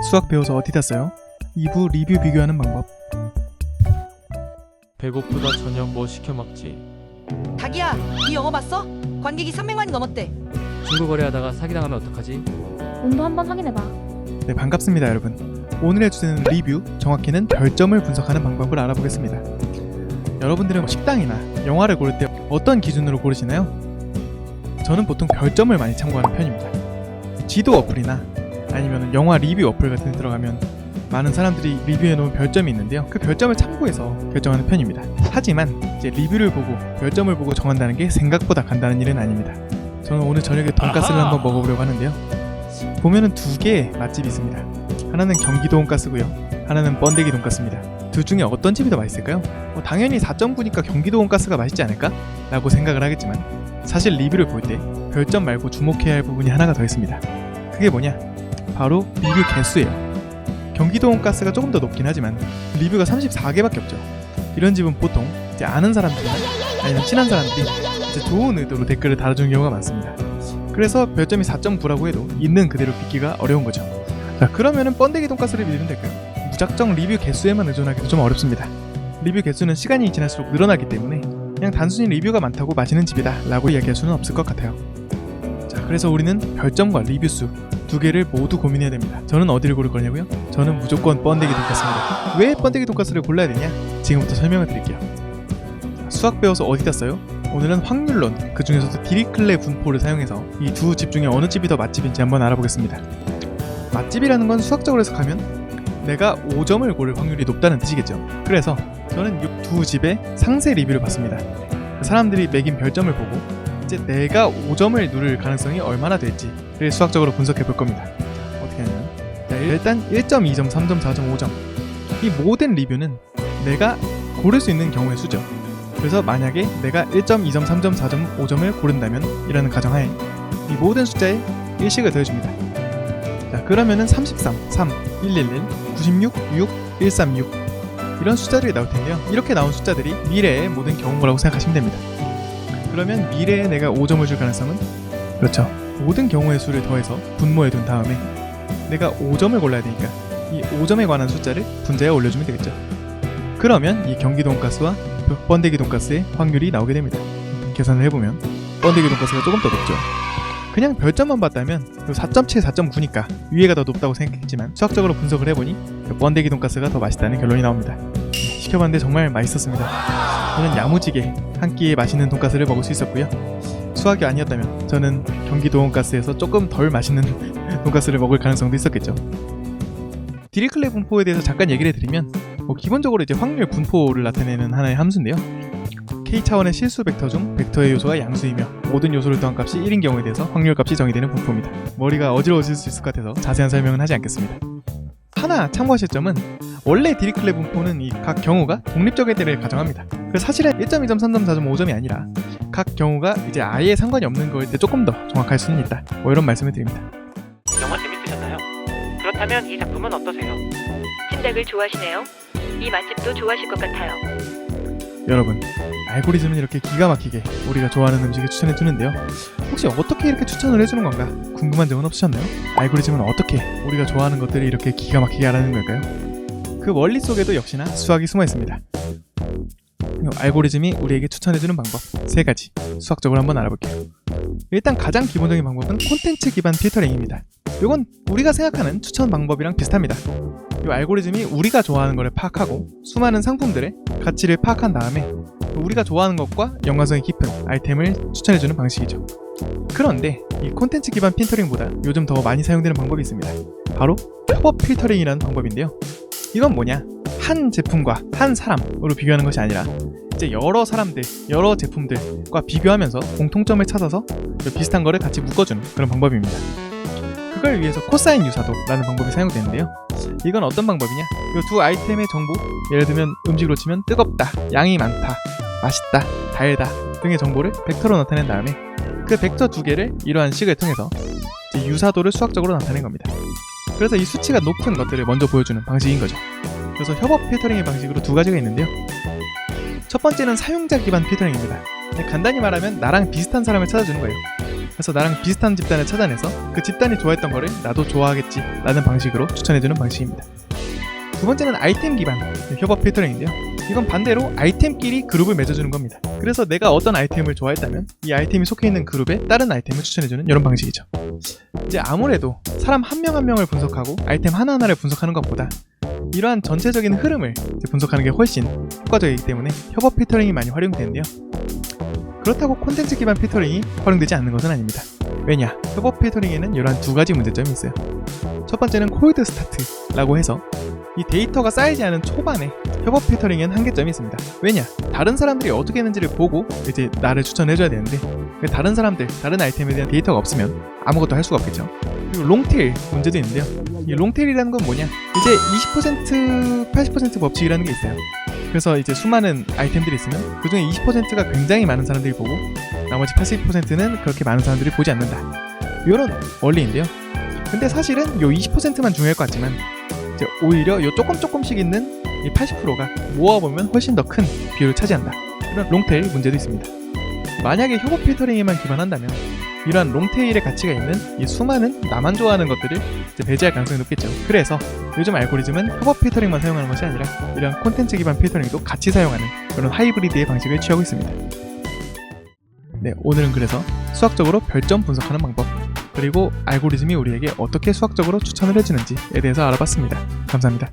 수학 배워서 어디 탔어요? 2부 리뷰 비교하는 방법. 배고프다 저녁 뭐 시켜 먹지? 닭이야, 네 영화 봤어? 관객이 300만이 넘었대. 중고거래하다가 사기당하면 어떡하지? 온도 한번 확인해봐. 네, 반갑습니다 여러분. 오늘의 주제는 리뷰, 정확히는 별점을 분석하는 방법을 알아보겠습니다. 여러분들은 식당이나 영화를 고를 때 어떤 기준으로 고르시나요? 저는 보통 별점을 많이 참고하는 편입니다. 지도 어플이나 아니면 영화 리뷰 어플 같은 데 들어가면 많은 사람들이 리뷰해 놓은 별점이 있는데요, 그 별점을 참고해서 결정하는 편입니다. 하지만 이제 리뷰를 보고 별점을 보고 정한다는 게 생각보다 간단한 일은 아닙니다. 저는 오늘 저녁에 돈가스를 한번 먹어보려고 하는데요, 보면은 두 개의 맛집이 있습니다. 하나는 경기도 돈가스고요, 하나는 번데기 돈가스입니다. 둘 중에 어떤 집이 더 맛있을까요? 당연히 4.9니까 경기도 돈가스가 맛있지 않을까? 라고 생각을 하겠지만, 사실 리뷰를 볼 때 별점 말고 주목해야 할 부분이 하나가 더 있습니다. 그게 뭐냐? 바로 리뷰 개수예요. 경기도 돈가스가 조금 더 높긴 하지만 리뷰가 34개밖에 없죠. 이런 집은 보통 이제 아는 사람들이나 아니면 친한 사람들이 이제 좋은 의도로 댓글을 달아주는 경우가 많습니다. 그래서 별점이 4.9라고 해도 있는 그대로 믿기가 어려운 거죠. 자, 그러면은 번데기 돈가스를 믿으면 될까요? 무작정 리뷰 개수에만 의존하기도 좀 어렵습니다. 리뷰 개수는 시간이 지날수록 늘어나기 때문에 그냥 단순히 리뷰가 많다고 맛있는 집이다 라고 이야기할 수는 없을 것 같아요. 자, 그래서 우리는 별점과 리뷰 수 두 개를 모두 고민해야 됩니다. 저는 어디를 고를 거냐고요? 저는 무조건 번데기 돈가스입니다. 왜 번데기 돈가스를 골라야 되냐? 지금부터 설명을 드릴게요. 수학 배워서 어디 땄어요? 오늘은 확률론, 그 중에서도 디리클레 분포를 사용해서 이 두 집 중에 어느 집이 더 맛집인지 한번 알아보겠습니다. 맛집이라는 건 수학적으로 해석하면 내가 5점을 고를 확률이 높다는 뜻이겠죠. 그래서 저는 이 두 집의 상세 리뷰를 봤습니다. 사람들이 매긴 별점을 보고 이제 내가 5점을 누를 가능성이 얼마나 될지를 수학적으로 분석해 볼 겁니다. 어떻게 하냐면, 일단 1점, 2점, 3점, 4점, 5점, 이 모든 리뷰는 내가 고를 수 있는 경우의 수죠. 그래서 만약에 내가 1점, 2점, 3점, 4점, 5점을 고른다면 이라는 가정하에 이 모든 숫자에 1씩을 더해줍니다. 자, 그러면은 33, 3, 111, 96, 6, 136 이런 숫자들이 나올 텐데요, 이렇게 나온 숫자들이 미래의 모든 경우라고 생각하시면 됩니다. 그러면 미래에 내가 5점을 줄 가능성은, 그렇죠, 모든 경우의 수를 더해서 분모해 둔 다음에 내가 5점을 골라야 되니까 이 5점에 관한 숫자를 분자에 올려주면 되겠죠. 그러면 이 경기도 돈가스와 번데기 돈가스의 확률이 나오게 됩니다. 계산을 해보면 번데기 돈가스가 조금 더 높죠. 그냥 별점만 봤다면 4.7, 4.9니까 위에가 더 높다고 생각했지만 수학적으로 분석을 해보니 번데기 돈가스가 더 맛있다는 결론이 나옵니다. 시켜봤는데 정말 맛있었습니다. 저는 야무지게 한 끼에 맛있는 돈가스를 먹을 수 있었고요. 수학이 아니었다면 저는 경기도 돈가스에서 조금 덜 맛있는 돈가스를 먹을 가능성도 있었겠죠. 디리클레 분포에 대해서 잠깐 얘기를 해드리면, 기본적으로 이제 확률 분포를 나타내는 하나의 함수인데요, K차원의 실수 벡터 중 벡터의 요소가 양수이며 모든 요소를 더한 값이 1인 경우에 대해서 확률값이 정의되는 분포입니다. 머리가 어지러워질 수 있을 것 같아서 자세한 설명은 하지 않겠습니다. 하나 참고하실 점은, 원래 디리클레 분포는 이 각 경우가 독립적인 데를 가정합니다. 그래서 사실은 1점, 2점, 3점, 4점, 5점이 아니라 각 경우가 이제 아예 상관이 없는 거일 때 조금 더 정확할 수는 있다, 이런 말씀을 드립니다. 영화 재밌으셨나요? 그렇다면 이 작품은 어떠세요? 신작을 좋아하시네요. 이 맛집도 좋아하실 것 같아요. 여러분, 알고리즘은 이렇게 기가 막히게 우리가 좋아하는 음식을 추천해주는데요, 혹시 어떻게 이렇게 추천을 해주는 건가 궁금한 적은 없으셨나요? 알고리즘은 어떻게 우리가 좋아하는 것들을 이렇게 기가 막히게 알아내는 걸까요? 그 원리 속에도 역시나 수학이 숨어 있습니다. 알고리즘이 우리에게 추천해주는 방법 3가지 수학적으로 한번 알아볼게요. 일단 가장 기본적인 방법은 콘텐츠 기반 필터링입니다. 이건 우리가 생각하는 추천 방법이랑 비슷합니다. 이 알고리즘이 우리가 좋아하는 것을 파악하고 수많은 상품들의 가치를 파악한 다음에 우리가 좋아하는 것과 연관성이 깊은 아이템을 추천해주는 방식이죠. 그런데 이 콘텐츠 기반 필터링보다 요즘 더 많이 사용되는 방법이 있습니다. 바로 협업 필터링이라는 방법인데요, 이건 뭐냐, 한 제품과 한 사람으로 비교하는 것이 아니라 이제 여러 사람들, 여러 제품들과 비교하면서 공통점을 찾아서 비슷한 거를 같이 묶어주는 그런 방법입니다. 그걸 위해서 코사인 유사도라는 방법이 사용되는데요, 이건 어떤 방법이냐, 이 두 아이템의 정보, 예를 들면 음식으로 치면 뜨겁다, 양이 많다, 맛있다, 달다 등의 정보를 벡터로 나타낸 다음에 그 벡터 두 개를 이러한 식을 통해서 이제 유사도를 수학적으로 나타낸 겁니다. 그래서 이 수치가 높은 것들을 먼저 보여주는 방식인 거죠. 그래서 협업 필터링의 방식으로 두 가지가 있는데요, 첫 번째는 사용자 기반 필터링입니다. 간단히 말하면 나랑 비슷한 사람을 찾아주는 거예요. 그래서 나랑 비슷한 집단을 찾아내서 그 집단이 좋아했던 거를 나도 좋아하겠지 라는 방식으로 추천해주는 방식입니다. 두 번째는 아이템 기반 협업 필터링인데요. 이건 반대로 아이템끼리 그룹을 맺어주는 겁니다. 그래서 내가 어떤 아이템을 좋아했다면 이 아이템이 속해 있는 그룹에 다른 아이템을 추천해주는 이런 방식이죠. 이제 아무래도 사람 한 명 한 명을 분석하고 아이템 하나하나를 분석하는 것보다 이러한 전체적인 흐름을 분석하는 게 훨씬 효과적이기 때문에 협업 필터링이 많이 활용되는데요. 그렇다고 콘텐츠 기반 필터링이 활용되지 않는 것은 아닙니다. 왜냐? 협업 필터링에는 이러한 두 가지 문제점이 있어요. 첫 번째는 콜드 스타트라고 해서 이 데이터가 쌓이지 않은 초반에 협업 필터링에는 한계점이 있습니다. 왜냐? 다른 사람들이 어떻게 했는지를 보고 이제 나를 추천해줘야 되는데 다른 사람들, 다른 아이템에 대한 데이터가 없으면 아무것도 할 수가 없겠죠. 그리고 롱테일 문제도 있는데요. 이 롱테일이라는 건 뭐냐? 이제 20%, 80% 법칙이라는 게 있어요. 그래서 이제 수많은 아이템들이 있으면 그 중에 20%가 굉장히 많은 사람들이 보고 나머지 80%는 그렇게 많은 사람들이 보지 않는다. 이런 원리인데요. 근데 사실은 요 20%만 중요할 것 같지만 이제 오히려 요 조금씩 있는 이 80%가 모아보면 훨씬 더 큰 비율을 차지한다. 이런 롱테일 문제도 있습니다. 만약에 협업 필터링에만 기반한다면 이러한 롱테일의 가치가 있는 이 수많은 나만 좋아하는 것들을 이제 배제할 가능성이 높겠죠. 그래서 요즘 알고리즘은 협업 필터링만 사용하는 것이 아니라 이런 콘텐츠 기반 필터링도 같이 사용하는 그런 하이브리드의 방식을 취하고 있습니다. 네, 오늘은 그래서 수학적으로 별점 분석하는 방법, 그리고 알고리즘이 우리에게 어떻게 수학적으로 추천을 해주는지에 대해서 알아봤습니다. 감사합니다.